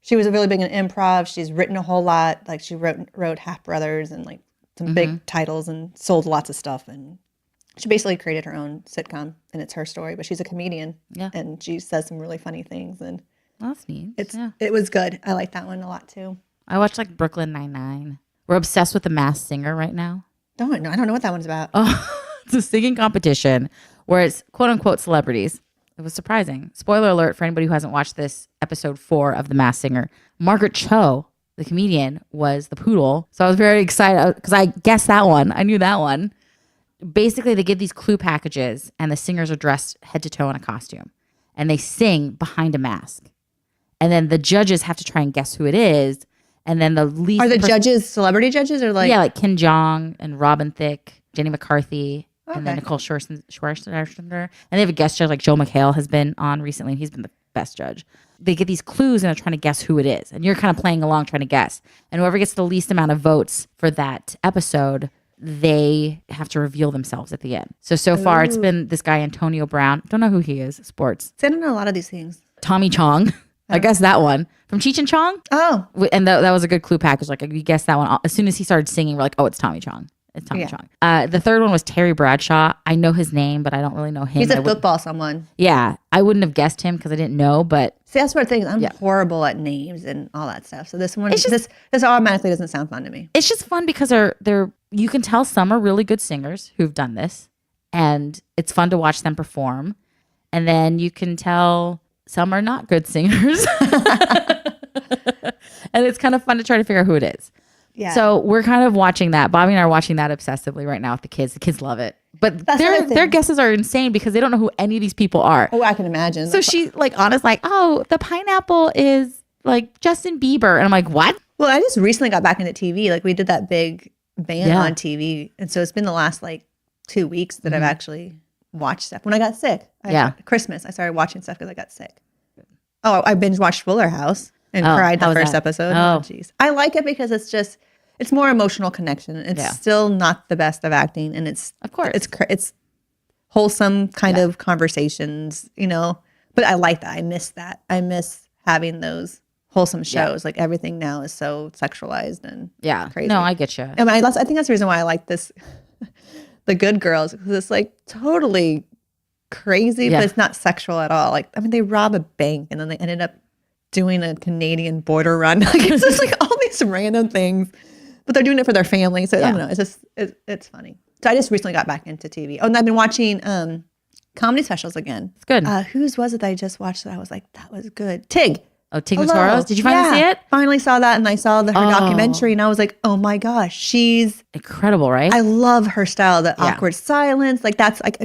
She was really big in improv. She's written a whole lot. Like she wrote Half Brothers and like some big titles and sold lots of stuff. And she basically created her own sitcom, and it's her story. But she's a comedian, and she says some really funny things. And
that's neat.
It was good. I like that one a lot too.
I watch like Brooklyn Nine-Nine. We're obsessed with The Masked Singer right now.
I don't know what that one's about.
Oh, it's a singing competition where it's quote unquote celebrities. It was surprising. Spoiler alert for anybody who hasn't watched this, episode 4 of The Masked Singer. Margaret Cho, the comedian, was the poodle. So I was very excited because I guessed that one. I knew that one. Basically, they give these clue packages and the singers are dressed head to toe in a costume. And they sing behind a mask. And then the judges have to try and guess who it is. And then the lead...
Are the judges celebrity judges or like...
Yeah, like Ken Jeong and Robin Thicke, Jenny McCarthy, and then Nicole Schwarzenegger. And they have a guest judge like Joel McHale has been on recently, and he's been the best judge. They get these clues and they're trying to guess who it is. And you're kind of playing along trying to guess. And whoever gets the least amount of votes for that episode, they have to reveal themselves at the end. So far, it's been this guy, Antonio Brown. Don't know who he is, sports.
See, I don't know a lot of these things.
Tommy Chong. I guess that one. From Cheech and Chong.
Oh.
And that was a good clue package. Like, you guessed that one. As soon as he started singing, we're like, oh, it's Tommy Chong. It's Tommy Chong. The third one was Terry Bradshaw. I know his name, but I don't really know him.
He's a football someone.
Yeah. I wouldn't have guessed him because I didn't know, but...
See, that's what I think. I'm horrible at names and all that stuff. So this one, this automatically doesn't sound fun to me.
It's just fun because they're you can tell some are really good singers who've done this. And it's fun to watch them perform. And then you can tell... some are not good singers. And it's kind of fun to try to figure out who it is. Yeah. So we're kind of watching that. Bobby and I are watching that obsessively right now with the kids. The kids love it. But their guesses are insane because they don't know who any of these people are.
Oh, I can imagine.
So she honest oh, the pineapple is like Justin Bieber. And I'm like, what?
Well, I just recently got back into TV. Like we did that big band on TV. And so it's been the last 2 weeks that I've actually watched stuff. When I got sick. Christmas, I started watching stuff because I got sick. Oh, I binge watched Fuller House and cried the first episode. Oh, jeez. I like it because it's more emotional connection. It's still not the best of acting, and it's it's wholesome kind of conversations, But I like that. I miss that. I miss having those wholesome shows. Like everything now is so sexualized and crazy.
No, I get you.
And I think that's the reason why I like this, The Good Girls, because it's totally crazy, but it's not sexual at all. They rob a bank and then they ended up doing a Canadian border run. It's just all these random things, but they're doing it for their family. So I don't know. It's just it's funny. So I just recently got back into TV. Oh, and I've been watching comedy specials again.
It's good.
Whose was it that I just watched that I was like, that was good? Tig.
Oh, Tig Notaro's? Did you finally see it?
Finally saw that, and I saw her documentary, and I was like, oh my gosh, she's
incredible, right?
I love her style, the awkward silence.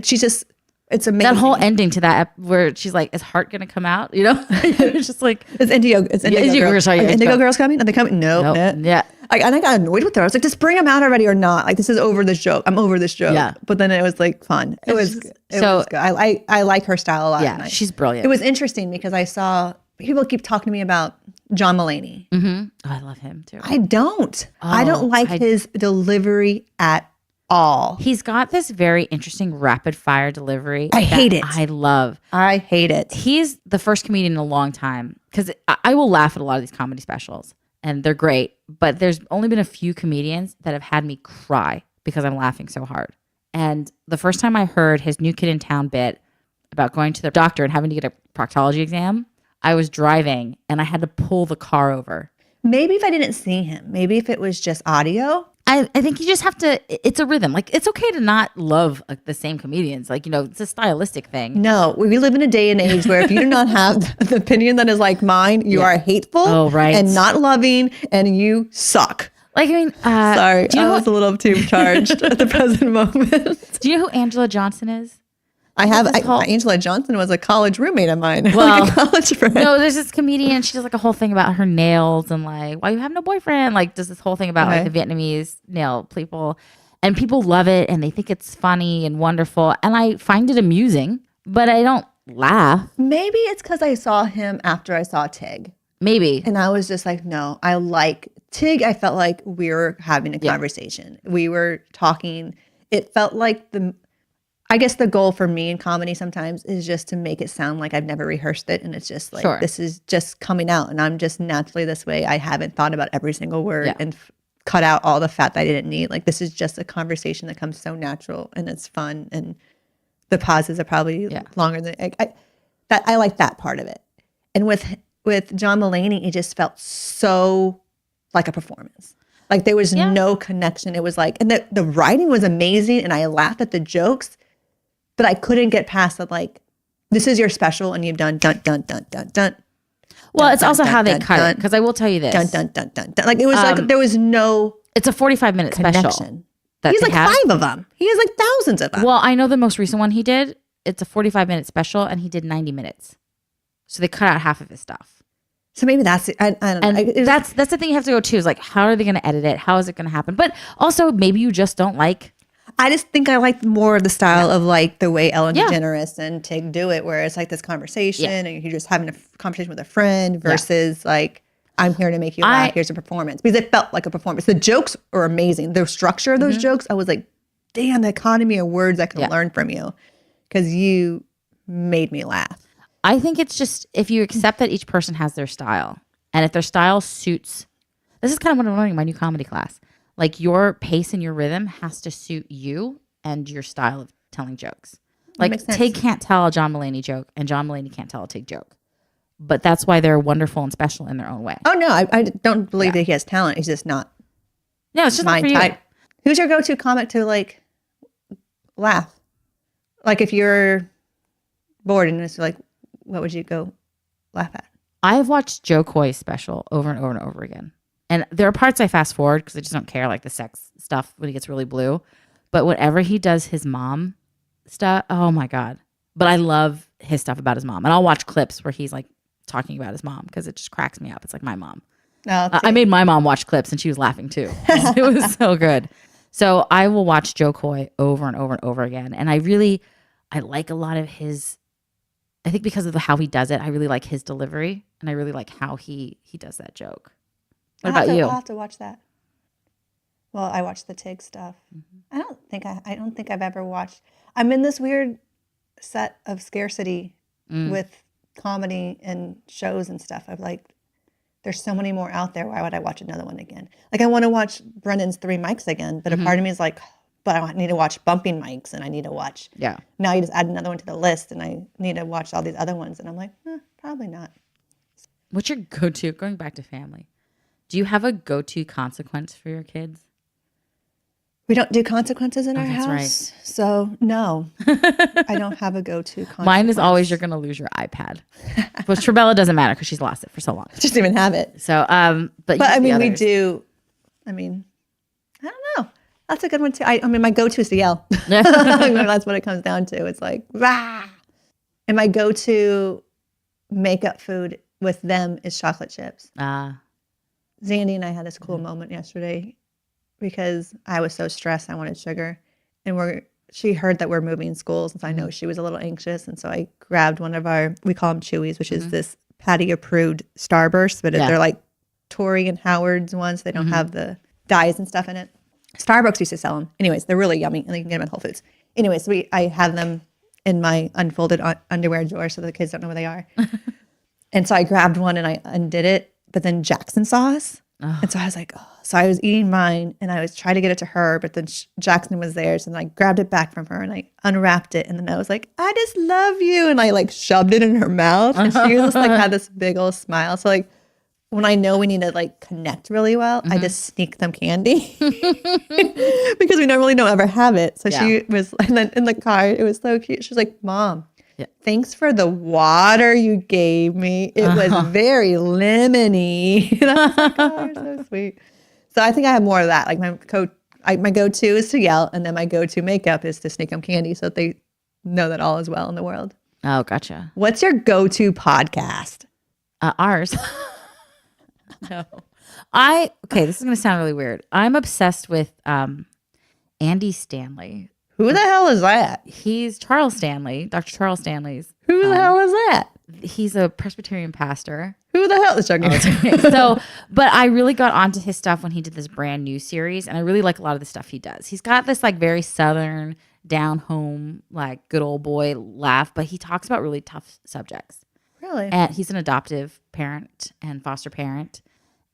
She's just. It's amazing.
That whole ending to that where she's like, is Heart going to come out? You know? It's just like.
It's Indigo Girls.
Sorry,
Are the Indigo Girls coming? Are they coming? No.
Nope. Yeah.
And I got annoyed with her. I was like, just bring them out already or not. Like, this is over this joke. I'm over this joke.
Yeah.
But then it was like fun. It was good. I like her style a lot.
Yeah, she's brilliant.
It was interesting because I saw people keep talking to me about John Mulaney.
Mm-hmm. Oh, I love him too.
I don't like his delivery at all.
He's got this very interesting rapid fire delivery.
I hate it.
I love.
I hate it.
He's the first comedian in a long time because I will laugh at a lot of these comedy specials and they're great, but there's only been a few comedians that have had me cry because I'm laughing so hard. And the first time I heard his New Kid in Town bit about going to the doctor and having to get a proctology exam, I was driving and I had to pull the car over.
Maybe if I didn't see him, maybe if it was just audio.
I think you just have to, it's a rhythm. Like, it's okay to not love the same comedians. Like, it's a stylistic thing.
No, we live in a day and age where if you do not have the opinion that is like mine, you are hateful and not loving and you suck.
Like, I mean,
sorry, I was a little too charged at the present moment.
Do you know who Angela Johnson is?
Angela Johnson was a college roommate of mine.
Well,
like a college friend.
No, there's this comedian. She does like a whole thing about her nails and like why you have no boyfriend. Like does this whole thing about like the Vietnamese nail people, and people love it and they think it's funny and wonderful. And I find it amusing, but I don't laugh.
Maybe it's because I saw him after I saw Tig.
Maybe,
and I was just like, no, I like Tig. I felt like we were having a conversation. We were talking. It felt like I guess the goal for me in comedy sometimes is just to make it sound like I've never rehearsed it. And it's just like, this is just coming out and I'm just naturally this way. I haven't thought about every single word and cut out all the fat that I didn't need. Like, this is just a conversation that comes so natural and it's fun. And the pauses are probably longer than I like that part of it. And with John Mulaney, it just felt so like a performance. Like there was no connection. It was like, and the writing was amazing and I laughed at the jokes. But I couldn't get past that, like, this is your special and you've done dun, dun, dun, dun, dun.
Well, it's also how they cut it. Because I will tell you this.
Dun, dun, dun, dun, dun. Like, it was like, there was no
It's a 45-minute special.
He's like 5 of them. He has like thousands of them.
Well, I know the most recent one he did. It's a 45-minute special and he did 90 minutes. So they cut out half of his stuff.
So maybe that's it. I don't know.
And that's the thing you have to go to is like, how are they going to edit it? How is it going to happen? But also, maybe you just don't like.
I just think I like more of the style of like the way Ellen DeGeneres and Tig do it, where it's like this conversation and you're just having a conversation with a friend versus like, I'm here to make you laugh. Here's a performance. Because it felt like a performance. The jokes are amazing. The structure of those jokes, I was like, damn, the economy of words I can learn from you because you made me laugh.
I think it's just if you accept that each person has their style and if their style suits, this is kind of what I'm learning in my new comedy class. Like your pace and your rhythm has to suit you and your style of telling jokes. Like Tig can't tell a John Mulaney joke and John Mulaney can't tell a Tig joke. But that's why they're wonderful and special in their own way.
Oh, no, I don't believe that he has talent. He's just not.
No, it's just my type.
Who's your go-to comic to like laugh? Like if you're bored and it's like, what would you go laugh at?
I've watched Joe Coy's special over and over and over again. And there are parts I fast forward because I just don't care, like the sex stuff when he gets really blue. But whenever he does his mom stuff, oh my God. But I love his stuff about his mom. And I'll watch clips where he's like talking about his mom because it just cracks me up. It's like my mom. I made my mom watch clips and she was laughing too. It was so good. So I will watch Joe Coy over and over and over again. And I like a lot of his, I think because of how he does it, I really like his delivery. And I really like how he does that joke. What about you?
I'll have to watch that. Well, I watched the Tig stuff. I don't think I've ever watched. I'm in this weird set of scarcity with comedy and shows and stuff. I'm like, there's so many more out there. Why would I watch another one again? Like I want to watch Brendan's 3 Mics again, but a part of me is like, but I need to watch Bumping Mics and I need to watch. Yeah. Now you just add another one to the list and I need to watch all these other ones. And I'm like, probably not.
What's your go-to, going back to family? Do you have a go-to consequence for your kids?
We don't do consequences in our house.
Right.
So no, I don't have a go-to consequence.
Mine is always you're going to lose your iPad. But Trabella doesn't matter because she's lost it for so long.
She doesn't even have it.
So, but
I mean, we do. I mean, I don't know. That's a good one too. I mean, my go-to is to yell. That's what it comes down to. It's like, rah. And my go-to makeup food with them is chocolate chips. Zandy and I had this cool moment yesterday because I was so stressed. I wanted sugar. And she heard that we're moving schools. And so I know she was a little anxious. And so I grabbed one of we call them Chewies, which is this Patti approved Starburst, but they're like Tory and Howard's ones. They don't have the dyes and stuff in it. Starbucks used to sell them. Anyways, they're really yummy, and you can get them at Whole Foods. Anyways, I have them in my unfolded underwear drawer so the kids don't know where they are. And so I grabbed one and I undid it, but then Jackson saw us. And so I was like, oh. So I was eating mine and I was trying to get it to her, but then Jackson was there. So then I grabbed it back from her and I unwrapped it. And then I was like, I just love you. And I like shoved it in her mouth. And she just like had this big old smile. So like, when I know we need to like connect really well, I just sneak them candy because we normally don't ever have it. So she was, and then in the car, it was so cute. She was like, Mom, thanks for the water you gave me. It was very lemony. And I was like, oh, you're so sweet. So I think I have more of that. Like my go-to is to yell, and then my go-to makeup is to sneak them candy so that they know that all is well in the world.
Oh, gotcha.
What's your go-to podcast?
Ours. No. This is going to sound really weird. I'm obsessed with Andy Stanley.
Who the hell is that?
He's Charles Stanley, Dr. Charles Stanley's.
Who the hell is that?
He's a Presbyterian pastor.
Who the hell is that?
But I really got onto his stuff when he did this brand new series, and I really like a lot of the stuff he does. He's got this like very Southern, down home, like good old boy laugh, but he talks about really tough subjects.
Really?
And he's an adoptive parent and foster parent.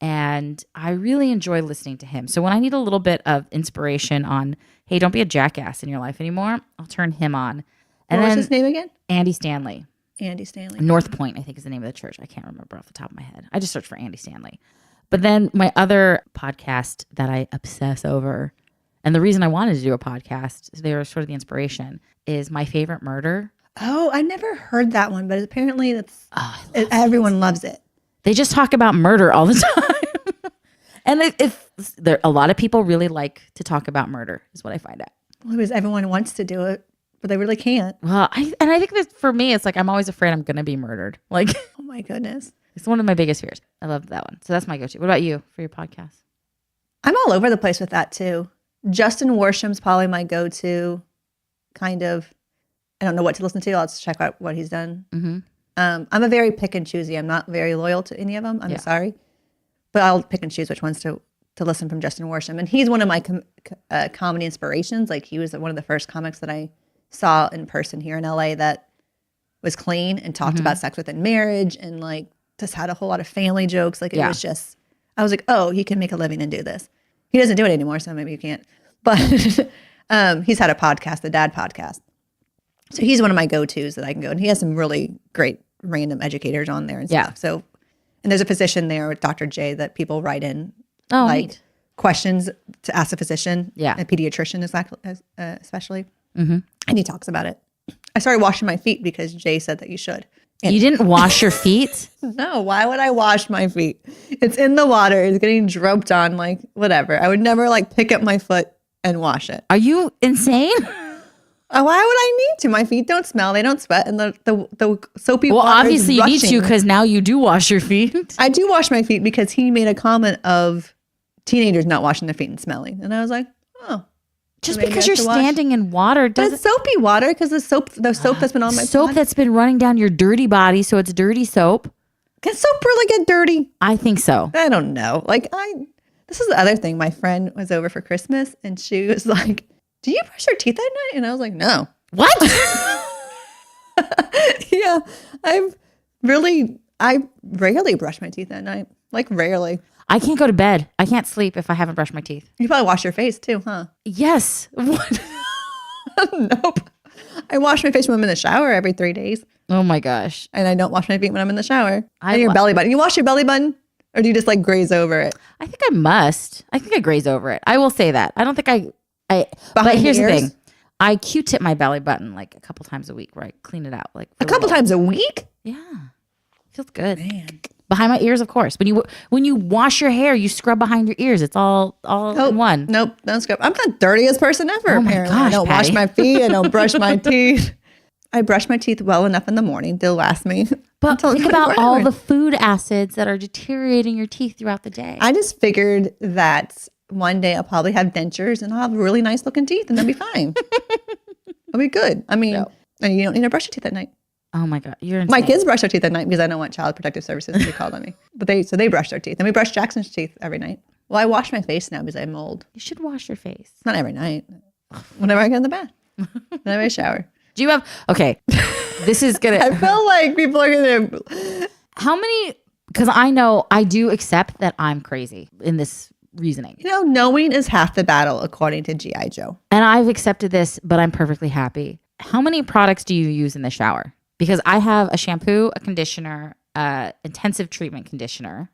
And I really enjoy listening to him. So when I need a little bit of inspiration on, hey, don't be a jackass in your life anymore, I'll turn him on. And
what was his name again?
Andy Stanley.
Andy Stanley.
North Point, I think, is the name of the church. I can't remember off the top of my head. I just searched for Andy Stanley. But then my other podcast that I obsess over, and the reason I wanted to do a podcast, they were sort of the inspiration, is My Favorite Murder.
Oh, I never heard that one, but apparently everyone loves it.
They just talk about murder all the time. And a lot of people really like to talk about murder, is what I find out.
Well, because everyone wants to do it, but they really can't.
Well, I think that for me, it's like I'm always afraid I'm going to be murdered. Like,
oh my goodness.
It's one of my biggest fears. I love that one. So that's my go-to. What about you for your podcast?
I'm all over the place with that too. Justin Worsham's probably my go-to kind of. I don't know what to listen to. I'll just check out what he's done. Mm-hmm. I'm a very pick and choosy. I'm not very loyal to any of them. I'm sorry. But I'll pick and choose which ones to listen from Justin Worsham. And he's one of my comedy inspirations. Like he was one of the first comics that I saw in person here in LA that was clean and talked about sex within marriage and like just had a whole lot of family jokes. Like it was just, I was like, oh, he can make a living and do this. He doesn't do it anymore, so maybe you can't. But he's had a podcast, the Dad Podcast. So he's one of my go-tos that I can go. And he has some really great random educators on there and stuff. So, and there's a physician there with Dr. J that people write in questions to ask a physician, a pediatrician especially. Mm-hmm. And he talks about it. I started washing my feet because Jay said that you should. And
you didn't wash your feet?
No, why would I wash my feet? It's in the water. It's getting dropped on, like whatever. I would never like pick up my foot and wash it.
Are you insane?
Why would I need to? My feet don't smell. They don't sweat. And the soapy water
obviously
is
you need to because now you do wash your feet.
I do wash my feet because he made a comment of teenagers not washing their feet and smelling. And I was like, oh.
Just because you're standing in water doesn't...
But it's soapy water because the soap that's been on my
soap
body.
That's been running down your dirty body, so it's dirty soap.
Can soap really get dirty?
I think so.
I don't know. This is the other thing. My friend was over for Christmas and she was like, do you brush your teeth at night? And I was like, no.
What?
Yeah. I rarely brush my teeth at night. Like rarely.
I can't go to bed. I can't sleep if I haven't brushed my teeth.
You probably wash your face too, huh?
Yes. What?
Nope. I wash my face when I'm in the shower every 3 days.
Oh my gosh.
And I don't wash my feet when I'm in the shower. And your belly button. You wash your belly button? Or do you just like graze over it?
I think I must. I think I graze over it. I will say that. I don't think but here's the thing. I Q-tip my belly button like a couple times a week where I clean it out. Like
a couple times a week?
Yeah. Feels good.
Man.
Behind my ears, of course. When you wash your hair, you scrub behind your ears. It's all in one.
Nope, don't scrub. I'm the dirtiest person ever.
Oh my
apparently.
gosh,
I don't
Patti.
wash my feet. I don't brush my teeth. I brush my teeth well enough in the morning. They'll last me.
But
until
think about
24
all
hours.
the food acids that are deteriorating your teeth throughout the day.
I just figured that one day I'll probably have dentures and I'll have really nice looking teeth and they'll be fine. I'll be good. I mean, and you don't need to brush your teeth at night.
Oh my God, you're insane.
My kids brush their teeth at night because I don't want Child Protective Services to be called on me. But they brush their teeth. And we brush Jackson's teeth every night. Well, I wash my face now because I have mold.
You should wash your face.
Not every night. Whenever I get in the bath. Whenever I shower.
Do you have, okay, this is going
I
to,
feel like people are going to.
how many, because I know I do accept that I'm crazy in this reasoning.
You know, knowing is half the battle, according to G.I. Joe.
And I've accepted this, but I'm perfectly happy. How many products do you use in the shower? Because I have a shampoo, a conditioner, intensive treatment conditioner,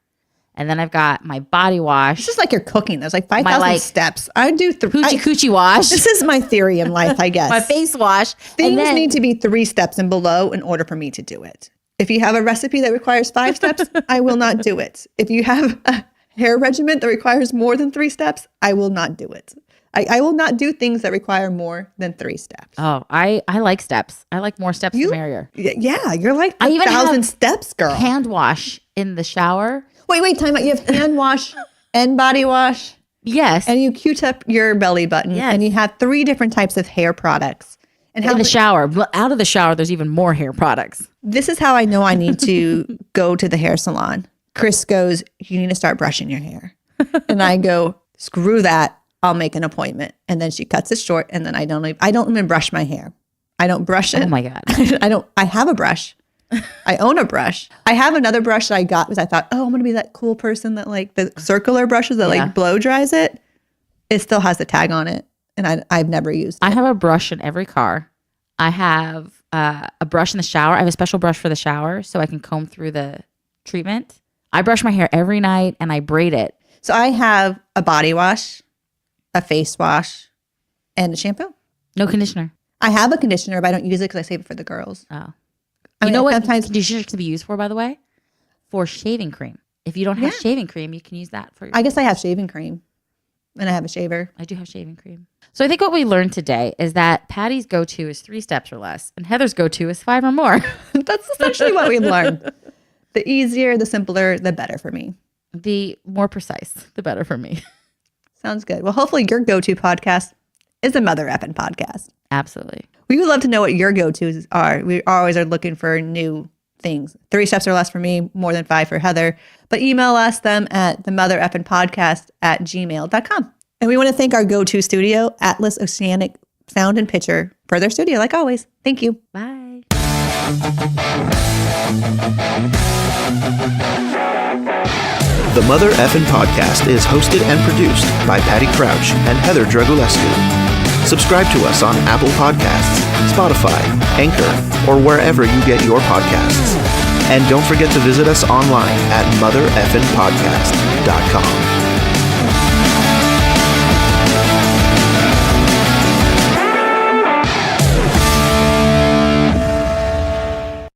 and then I've got my body wash.
It's just like you're cooking. There's like 5,000 steps. I do
Hoochie coochie wash.
This is my theory in life, I guess.
My face wash.
Things need to be 3 steps and below in order for me to do it. If you have a recipe that requires 5 steps, I will not do it. If you have a hair regimen that requires more than 3 steps, I will not do it. I will not do things that require more than 3 steps.
Oh, I like steps. I like more steps the merrier.
Yeah, you're like
I even
1,000
have
steps, girl.
Hand wash in the shower.
Wait, time out. You have hand wash and body wash.
Yes.
And you Q-tip your belly button.
Yes.
And you have 3 different types of hair products. And
in the shower. But out of the shower, there's even more hair products.
This is how I know I need to go to the hair salon. Chris goes, you need to start brushing your hair. And I go, screw that. I'll make an appointment. And then she cuts it short. And then I don't even brush my hair. I don't brush it.
Oh my God.
I have a brush. I own a brush. I have another brush that I got because I thought, oh, I'm going to be that cool person that like the circular brushes that like blow dries it. It still has the tag on it. And I've never used it.
I have a brush in every car. I have a brush in the shower. I have a special brush for the shower so I can comb through the treatment. I brush my hair every night and I braid it.
So I have a body wash, a face wash, and a shampoo.
No conditioner.
I have a conditioner, but I don't use it because I save it for the girls.
Oh.
I
You
mean,
know what
sometimes
conditioner can be used for, by the way? For shaving cream. If you don't have shaving cream, you can use that for your
I guess I have shaving cream and I have a shaver.
I do have shaving cream. So I think what we learned today is that Patty's go-to is 3 steps or less, and Heather's go-to is 5 or more.
That's essentially what we learned. The easier, the simpler, the better for me.
The more precise, the better for me.
Sounds good. Well, hopefully your go-to podcast is the Mother Effin podcast.
Absolutely.
We would love to know what your go-tos are. We always are looking for new things. 3 steps or less for me, more than 5 for Heather. But email us them at themothereffinpodcast@gmail.com. And we want to thank our go-to studio, Atlas Oceanic Sound and Picture, for their studio, like always. Thank you.
Bye.
The Mother Effin Podcast is hosted and produced by Patti Crouch and Heather Dragulescu. Subscribe to us on Apple Podcasts, Spotify, Anchor, or wherever you get your podcasts. And don't forget to visit us online at mothereffinpodcast.com.